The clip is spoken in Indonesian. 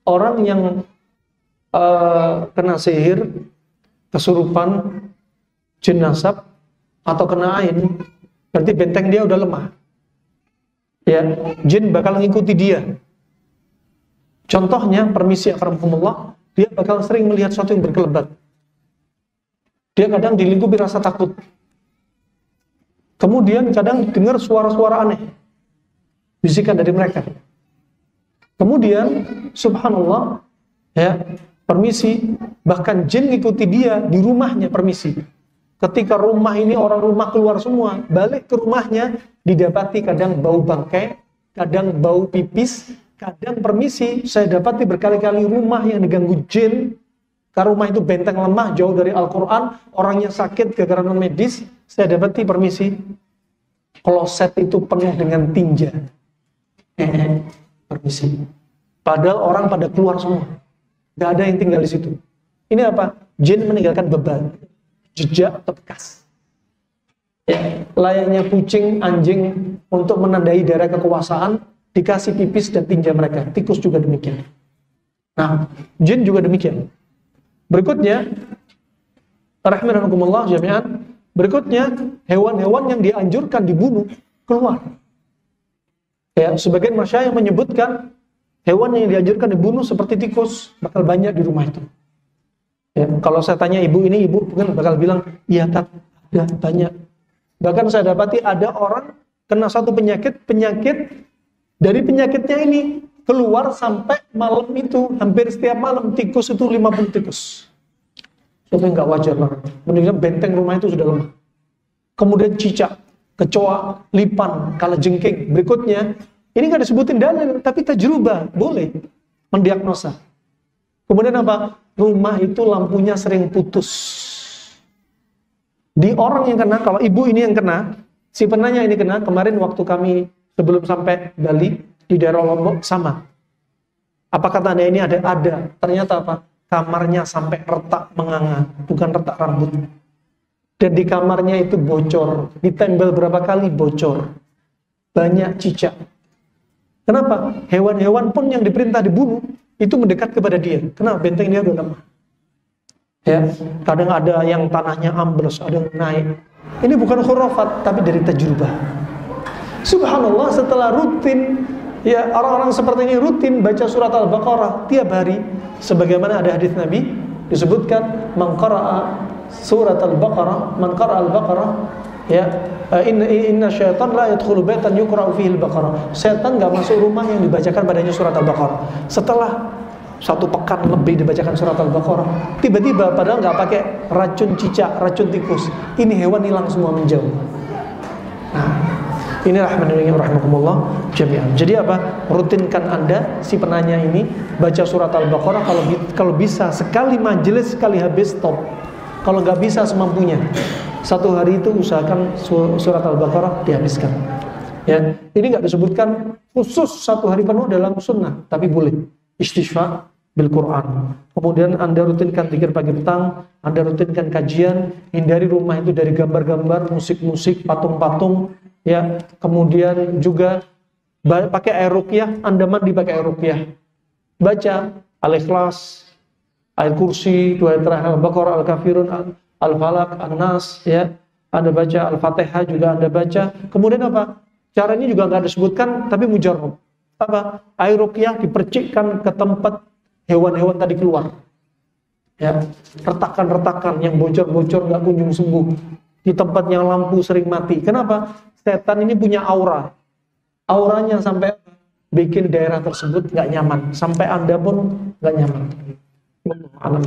orang yang kena sihir, kesurupan, jin nasab, atau kena ain, berarti benteng dia udah lemah. Ya, jin bakal ngikuti dia. Contohnya, permisi akramakumullah, dia bakal sering melihat sesuatu yang berkelebat. Dia kadang dilingkupi rasa takut. Kemudian kadang dengar suara-suara aneh, bisikan dari mereka. Kemudian, subhanallah, ya, permisi, bahkan jin ngikuti dia di rumahnya, permisi. Ketika rumah ini orang rumah keluar semua, balik ke rumahnya, didapati kadang bau bangkai, kadang bau pipis, kadang permisi, saya dapati berkali-kali rumah yang diganggu jin, karena rumah itu benteng lemah, jauh dari Al-Quran, orangnya sakit gara-gara non medis, saya dapati permisi, kloset itu penuh dengan tinja. Permisi. Padahal orang pada keluar semua. Gak ada yang tinggal di situ. Ini apa? Jin meninggalkan beban, jejak atau bekas. Ya, layaknya kucing, anjing untuk menandai daerah kekuasaan, dikasih pipis dan tinja mereka. Tikus juga demikian. Nah, jin juga demikian. Berikutnya, rahimakumullah jami'an, berikutnya hewan-hewan yang dianjurkan dibunuh keluar. Ya, sebagian masyayikh yang menyebutkan hewan yang dianjurkan dibunuh seperti tikus bakal banyak di rumah itu. Ya, kalau saya tanya ibu ini, ibu kan bakal bilang, iya tak, ada banyak. Bahkan saya dapati ada orang kena satu penyakit dari penyakitnya ini keluar sampai malam itu, hampir setiap malam tikus itu 50 tikus. Itu nggak wajar banget. Mendingan benteng rumah itu sudah lemah. Kemudian cicak, kecoa, lipan, kalajengking. Berikutnya, ini nggak disebutin dalil, tapi tajrubah, boleh mendiagnosa. Kemudian apa? Rumah itu lampunya sering putus. Di orang yang kena, kalau ibu ini yang kena, si penanya ini kena, kemarin waktu kami sebelum sampai Bali, di daerah Lombok, sama. Apa kata anda ini ada? Ada. Ternyata apa? Kamarnya sampai retak menganga, bukan retak rambut. Dan di kamarnya itu bocor, ditempel berapa kali bocor. Banyak cicak. Kenapa? Hewan-hewan pun yang diperintah dibunuh, itu mendekat kepada dia. Kenapa? Benteng dia udah lemah. Ya, kadang ada yang tanahnya ambles, ada yang naik. Ini bukan khurafat, tapi dari tajrubah. Subhanallah, setelah rutin, ya orang-orang seperti ini rutin baca surat Al-Baqarah tiap hari, sebagaimana ada hadis Nabi disebutkan, man qara'a surat Al-Baqarah, man qara'a Al-Baqarah, ya, inna syaitan la yadkhulu baitan yuqra'u fihi Al-Baqarah. Setan enggak masuk rumah yang dibacakan padanya surat Al-Baqarah. Setelah 1 pekan lebih dibacakan surat Al-Baqarah, tiba-tiba padahal nggak pakai racun cicak, racun tikus, ini hewan hilang semua menjauh. Nah, ini rahmatullah jami'an. Jadi apa? Rutinkan Anda, si penanya ini, baca surat Al-Baqarah, kalau bisa sekali majelis, sekali habis, stop. Kalau nggak bisa semampunya, 1 hari itu usahakan surat Al-Baqarah dihabiskan. Ya, ini nggak disebutkan khusus 1 hari penuh dalam sunnah, tapi boleh istighfar bil Quran. Kemudian Anda rutinkan zikir pagi petang, Anda rutinkan kajian, hindari rumah itu dari gambar-gambar, musik-musik, patung-patung, ya. Kemudian juga pakai air ruqyah, Anda mandi pakai air ruqyah. Baca Al-Ikhlas, Ayat Kursi, 2 ayat terakhir Al-Baqarah, Al-Kafirun, Al-Falaq, An-Nas, ya. Anda baca Al-Fatihah juga Anda baca. Kemudian apa? Cara ini juga nggak disebutkan, tapi mujarrab. Apa? Air ruqyah dipercikkan ke tempat hewan-hewan tadi keluar. Ya, retakan-retakan yang bocor-bocor nggak kunjung sembuh. Di tempat yang lampu sering mati. Kenapa? Setan ini punya aura. Auranya sampai bikin daerah tersebut nggak nyaman. Sampai Anda pun nggak nyaman. Alam